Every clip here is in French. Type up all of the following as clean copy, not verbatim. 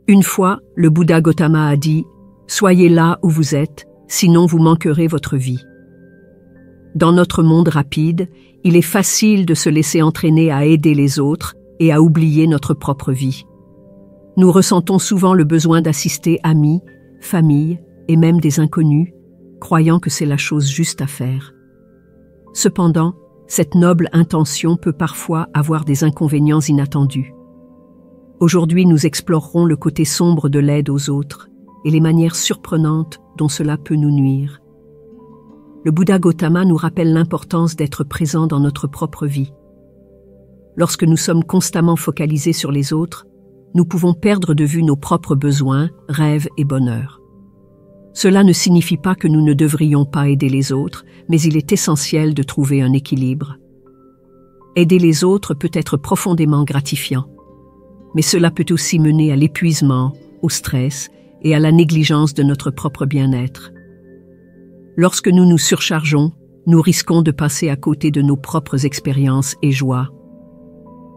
Une fois, le Bouddha Gautama a dit « Soyez là où vous êtes, sinon vous manquerez votre vie ». Dans notre monde rapide, il est facile de se laisser entraîner à aider les autres et à oublier notre propre vie. Nous ressentons souvent le besoin d'assister amis, famille et même des inconnus, croyant que c'est la chose juste à faire. Cependant, cette noble intention peut parfois avoir des inconvénients inattendus. Aujourd'hui, nous explorerons le côté sombre de l'aide aux autres et les manières surprenantes dont cela peut nous nuire. Le Bouddha Gautama nous rappelle l'importance d'être présent dans notre propre vie. Lorsque nous sommes constamment focalisés sur les autres, nous pouvons perdre de vue nos propres besoins, rêves et bonheurs. Cela ne signifie pas que nous ne devrions pas aider les autres, mais il est essentiel de trouver un équilibre. Aider les autres peut être profondément gratifiant, mais cela peut aussi mener à l'épuisement, au stress et à la négligence de notre propre bien-être. Lorsque nous nous surchargeons, nous risquons de passer à côté de nos propres expériences et joies.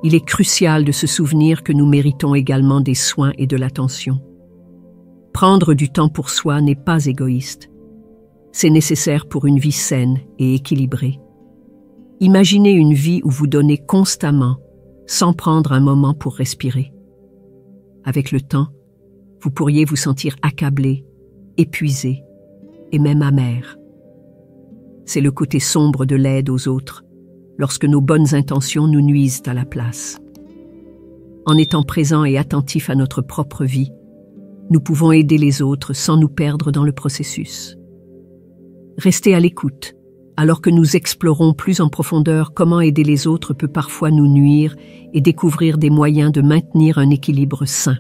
Il est crucial de se souvenir que nous méritons également des soins et de l'attention. Prendre du temps pour soi n'est pas égoïste. C'est nécessaire pour une vie saine et équilibrée. Imaginez une vie où vous donnez constamment, sans prendre un moment pour respirer. Avec le temps, vous pourriez vous sentir accablé, épuisé et même amer. C'est le côté sombre de l'aide aux autres, lorsque nos bonnes intentions nous nuisent à la place. En étant présents et attentifs à notre propre vie, nous pouvons aider les autres sans nous perdre dans le processus. Restez à l'écoute, alors que nous explorons plus en profondeur comment aider les autres peut parfois nous nuire et découvrir des moyens de maintenir un équilibre sain.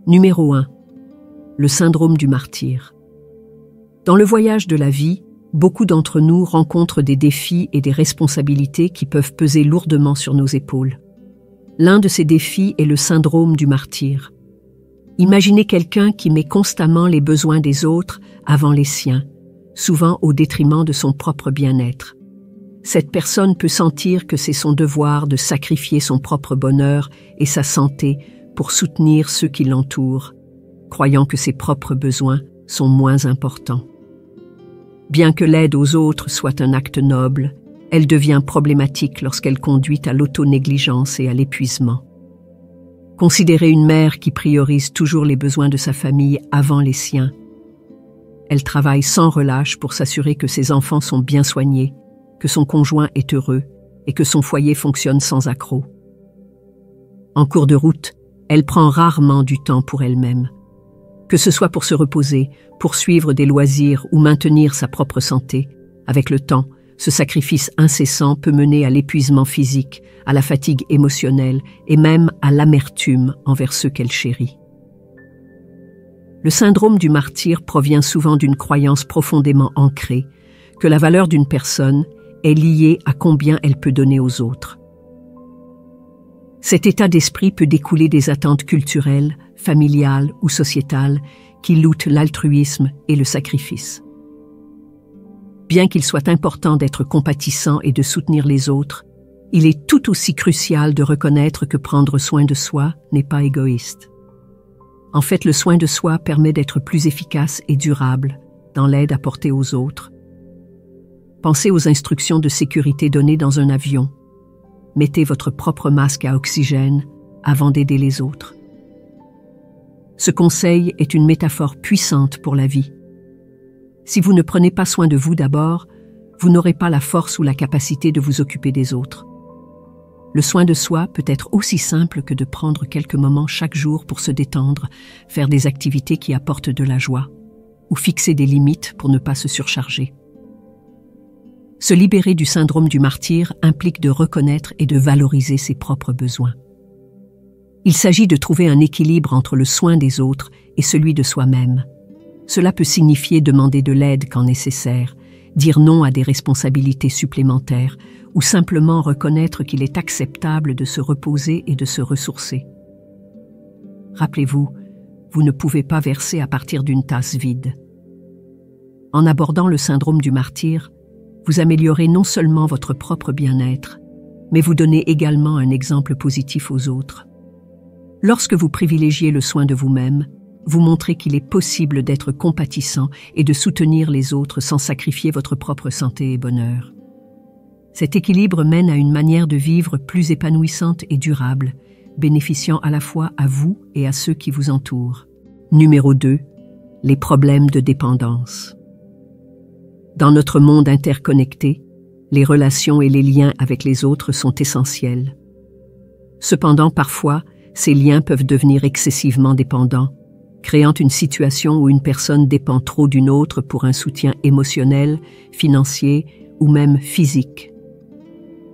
Numéro 1. Le syndrome du martyr. Dans le voyage de la vie, beaucoup d'entre nous rencontrent des défis et des responsabilités qui peuvent peser lourdement sur nos épaules. L'un de ces défis est le syndrome du martyr. Imaginez quelqu'un qui met constamment les besoins des autres avant les siens, souvent au détriment de son propre bien-être. Cette personne peut sentir que c'est son devoir de sacrifier son propre bonheur et sa santé pour soutenir ceux qui l'entourent, croyant que ses propres besoins sont moins importants. Bien que l'aide aux autres soit un acte noble, elle devient problématique lorsqu'elle conduit à l'auto-négligence et à l'épuisement. Considérez une mère qui priorise toujours les besoins de sa famille avant les siens. Elle travaille sans relâche pour s'assurer que ses enfants sont bien soignés, que son conjoint est heureux et que son foyer fonctionne sans accroc. En cours de route, elle prend rarement du temps pour elle-même. Que ce soit pour se reposer, poursuivre des loisirs ou maintenir sa propre santé, avec le temps, ce sacrifice incessant peut mener à l'épuisement physique, à la fatigue émotionnelle et même à l'amertume envers ceux qu'elle chérit. Le syndrome du martyr provient souvent d'une croyance profondément ancrée que la valeur d'une personne est liée à combien elle peut donner aux autres. Cet état d'esprit peut découler des attentes culturelles, familiales ou sociétales qui luttent l'altruisme et le sacrifice. Bien qu'il soit important d'être compatissant et de soutenir les autres, il est tout aussi crucial de reconnaître que prendre soin de soi n'est pas égoïste. En fait, le soin de soi permet d'être plus efficace et durable dans l'aide apportée aux autres. Pensez aux instructions de sécurité données dans un avion. Mettez votre propre masque à oxygène avant d'aider les autres. Ce conseil est une métaphore puissante pour la vie. Si vous ne prenez pas soin de vous d'abord, vous n'aurez pas la force ou la capacité de vous occuper des autres. Le soin de soi peut être aussi simple que de prendre quelques moments chaque jour pour se détendre, faire des activités qui apportent de la joie, ou fixer des limites pour ne pas se surcharger. Se libérer du syndrome du martyr implique de reconnaître et de valoriser ses propres besoins. Il s'agit de trouver un équilibre entre le soin des autres et celui de soi-même. Cela peut signifier demander de l'aide quand nécessaire, dire non à des responsabilités supplémentaires ou simplement reconnaître qu'il est acceptable de se reposer et de se ressourcer. Rappelez-vous, vous ne pouvez pas verser à partir d'une tasse vide. En abordant le syndrome du martyr, vous améliorez non seulement votre propre bien-être, mais vous donnez également un exemple positif aux autres. Lorsque vous privilégiez le soin de vous-même, vous montrez qu'il est possible d'être compatissant et de soutenir les autres sans sacrifier votre propre santé et bonheur. Cet équilibre mène à une manière de vivre plus épanouissante et durable, bénéficiant à la fois à vous et à ceux qui vous entourent. Numéro 2. Les problèmes de dépendance. Dans notre monde interconnecté, les relations et les liens avec les autres sont essentiels. Cependant, parfois, ces liens peuvent devenir excessivement dépendants, créant une situation où une personne dépend trop d'une autre pour un soutien émotionnel, financier ou même physique.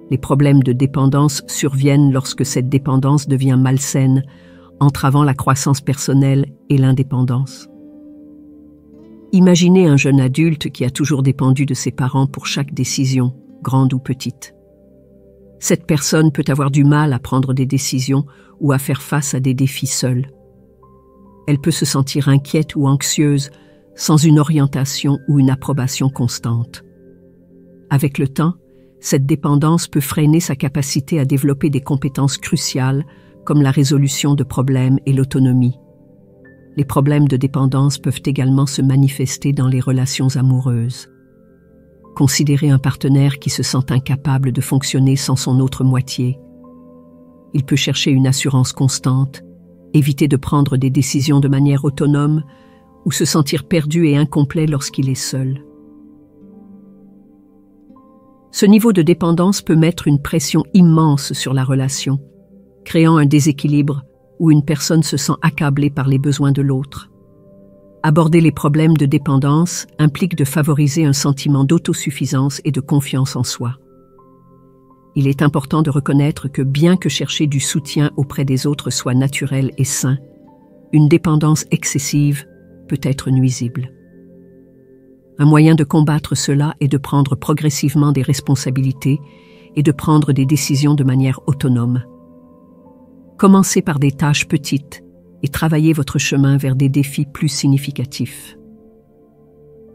Les problèmes de dépendance surviennent lorsque cette dépendance devient malsaine, entravant la croissance personnelle et l'indépendance. Imaginez un jeune adulte qui a toujours dépendu de ses parents pour chaque décision, grande ou petite. Cette personne peut avoir du mal à prendre des décisions ou à faire face à des défis seule. Elle peut se sentir inquiète ou anxieuse, sans une orientation ou une approbation constante. Avec le temps, cette dépendance peut freiner sa capacité à développer des compétences cruciales comme la résolution de problèmes et l'autonomie. Les problèmes de dépendance peuvent également se manifester dans les relations amoureuses. Considérez un partenaire qui se sent incapable de fonctionner sans son autre moitié. Il peut chercher une assurance constante, éviter de prendre des décisions de manière autonome ou se sentir perdu et incomplet lorsqu'il est seul. Ce niveau de dépendance peut mettre une pression immense sur la relation, créant un déséquilibre où une personne se sent accablée par les besoins de l'autre. Aborder les problèmes de dépendance implique de favoriser un sentiment d'autosuffisance et de confiance en soi. Il est important de reconnaître que bien que chercher du soutien auprès des autres soit naturel et sain, une dépendance excessive peut être nuisible. Un moyen de combattre cela est de prendre progressivement des responsabilités et de prendre des décisions de manière autonome. Commencez par des tâches petites et travaillez votre chemin vers des défis plus significatifs.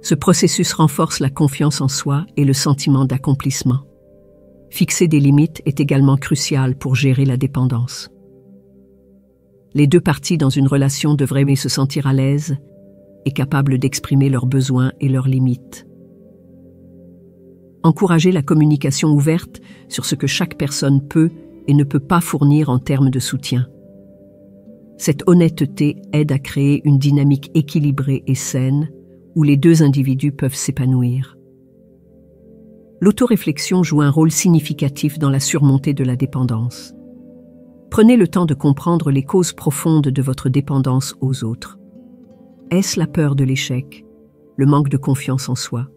Ce processus renforce la confiance en soi et le sentiment d'accomplissement. Fixer des limites est également crucial pour gérer la dépendance. Les deux parties dans une relation devraient se sentir à l'aise et capables d'exprimer leurs besoins et leurs limites. Encouragez la communication ouverte sur ce que chaque personne peut et ne peut pas fournir en termes de soutien. Cette honnêteté aide à créer une dynamique équilibrée et saine où les deux individus peuvent s'épanouir. L'autoréflexion joue un rôle significatif dans la surmontée de la dépendance. Prenez le temps de comprendre les causes profondes de votre dépendance aux autres. Est-ce la peur de l'échec, le manque de confiance en soi?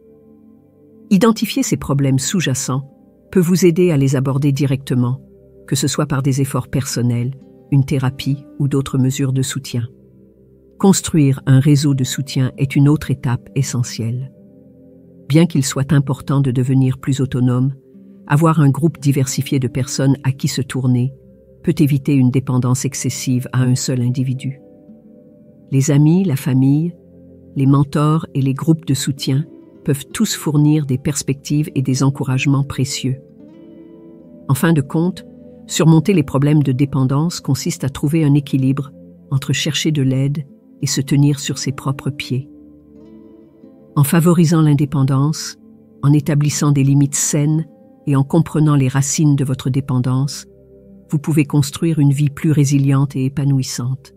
Identifier ces problèmes sous-jacents peut vous aider à les aborder directement, que ce soit par des efforts personnels, une thérapie ou d'autres mesures de soutien. Construire un réseau de soutien est une autre étape essentielle. Bien qu'il soit important de devenir plus autonome, avoir un groupe diversifié de personnes à qui se tourner peut éviter une dépendance excessive à un seul individu. Les amis, la famille, les mentors et les groupes de soutien peuvent tous fournir des perspectives et des encouragements précieux. En fin de compte, surmonter les problèmes de dépendance consiste à trouver un équilibre entre chercher de l'aide et se tenir sur ses propres pieds. En favorisant l'indépendance, en établissant des limites saines et en comprenant les racines de votre dépendance, vous pouvez construire une vie plus résiliente et épanouissante.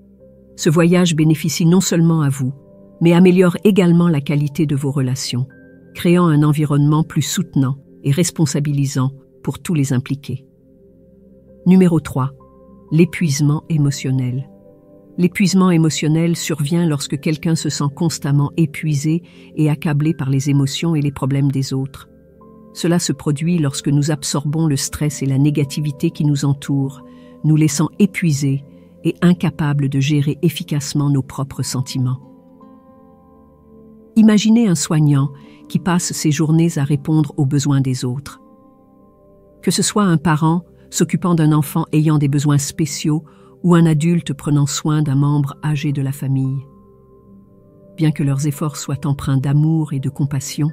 Ce voyage bénéficie non seulement à vous, mais améliore également la qualité de vos relations, créant un environnement plus soutenant et responsabilisant pour tous les impliqués. Numéro 3. L'épuisement émotionnel. L'épuisement émotionnel survient lorsque quelqu'un se sent constamment épuisé et accablé par les émotions et les problèmes des autres. Cela se produit lorsque nous absorbons le stress et la négativité qui nous entourent, nous laissant épuisés et incapables de gérer efficacement nos propres sentiments. Imaginez un soignant qui passe ses journées à répondre aux besoins des autres. Que ce soit un parent s'occupant d'un enfant ayant des besoins spéciaux ou un adulte prenant soin d'un membre âgé de la famille. Bien que leurs efforts soient empreints d'amour et de compassion,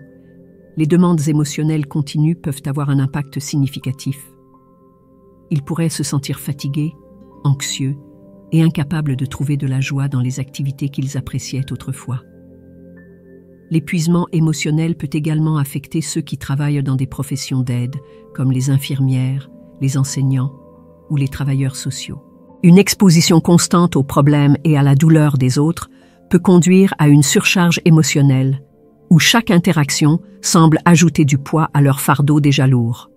les demandes émotionnelles continues peuvent avoir un impact significatif. Ils pourraient se sentir fatigués, anxieux et incapables de trouver de la joie dans les activités qu'ils appréciaient autrefois. L'épuisement émotionnel peut également affecter ceux qui travaillent dans des professions d'aide, comme les infirmières, les enseignants ou les travailleurs sociaux. Une exposition constante aux problèmes et à la douleur des autres peut conduire à une surcharge émotionnelle, où chaque interaction semble ajouter du poids à leur fardeau déjà lourd.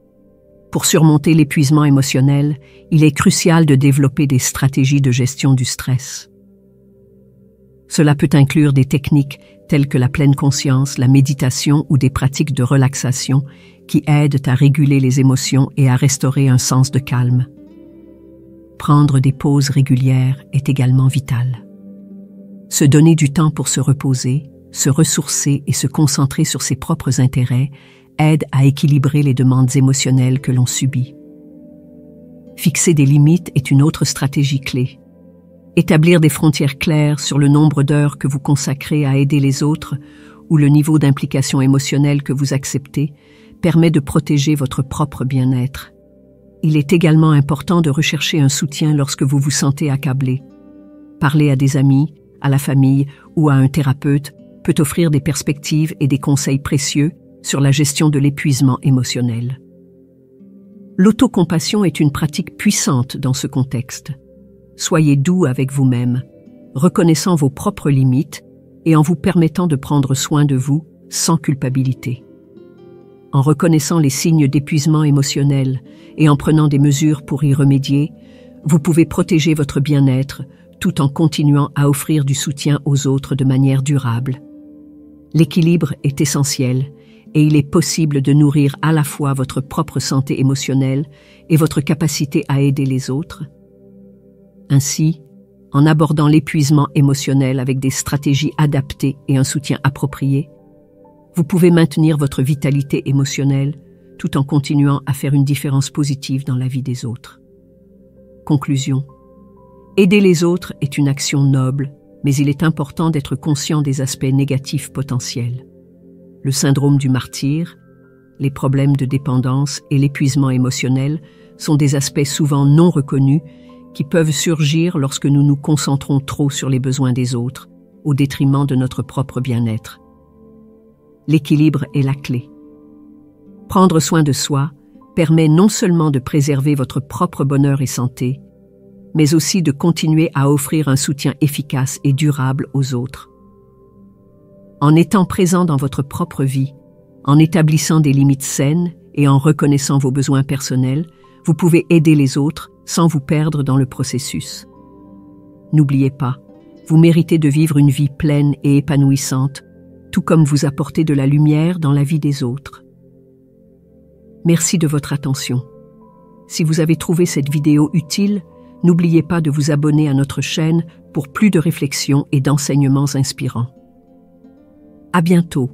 Pour surmonter l'épuisement émotionnel, il est crucial de développer des stratégies de gestion du stress. Cela peut inclure des techniques telles que la pleine conscience, la méditation ou des pratiques de relaxation qui aident à réguler les émotions et à restaurer un sens de calme. Prendre des pauses régulières est également vital. Se donner du temps pour se reposer, se ressourcer et se concentrer sur ses propres intérêts aide à équilibrer les demandes émotionnelles que l'on subit. Fixer des limites est une autre stratégie clé. Établir des frontières claires sur le nombre d'heures que vous consacrez à aider les autres ou le niveau d'implication émotionnelle que vous acceptez permet de protéger votre propre bien-être. Il est également important de rechercher un soutien lorsque vous vous sentez accablé. Parler à des amis, à la famille ou à un thérapeute peut offrir des perspectives et des conseils précieux sur la gestion de l'épuisement émotionnel. L'autocompassion est une pratique puissante dans ce contexte. Soyez doux avec vous-même, reconnaissant vos propres limites et en vous permettant de prendre soin de vous sans culpabilité. En reconnaissant les signes d'épuisement émotionnel et en prenant des mesures pour y remédier, vous pouvez protéger votre bien-être tout en continuant à offrir du soutien aux autres de manière durable. L'équilibre est essentiel et il est possible de nourrir à la fois votre propre santé émotionnelle et votre capacité à aider les autres. Ainsi, en abordant l'épuisement émotionnel avec des stratégies adaptées et un soutien approprié, vous pouvez maintenir votre vitalité émotionnelle tout en continuant à faire une différence positive dans la vie des autres. Conclusion. Aider les autres est une action noble, mais il est important d'être conscient des aspects négatifs potentiels. Le syndrome du martyr, les problèmes de dépendance et l'épuisement émotionnel sont des aspects souvent non reconnus qui peuvent surgir lorsque nous nous concentrons trop sur les besoins des autres, au détriment de notre propre bien-être. L'équilibre est la clé. Prendre soin de soi permet non seulement de préserver votre propre bonheur et santé, mais aussi de continuer à offrir un soutien efficace et durable aux autres. En étant présent dans votre propre vie, en établissant des limites saines et en reconnaissant vos besoins personnels, vous pouvez aider les autres sans vous perdre dans le processus. N'oubliez pas, vous méritez de vivre une vie pleine et épanouissante, tout comme vous apportez de la lumière dans la vie des autres. Merci de votre attention. Si vous avez trouvé cette vidéo utile, n'oubliez pas de vous abonner à notre chaîne pour plus de réflexions et d'enseignements inspirants. À bientôt.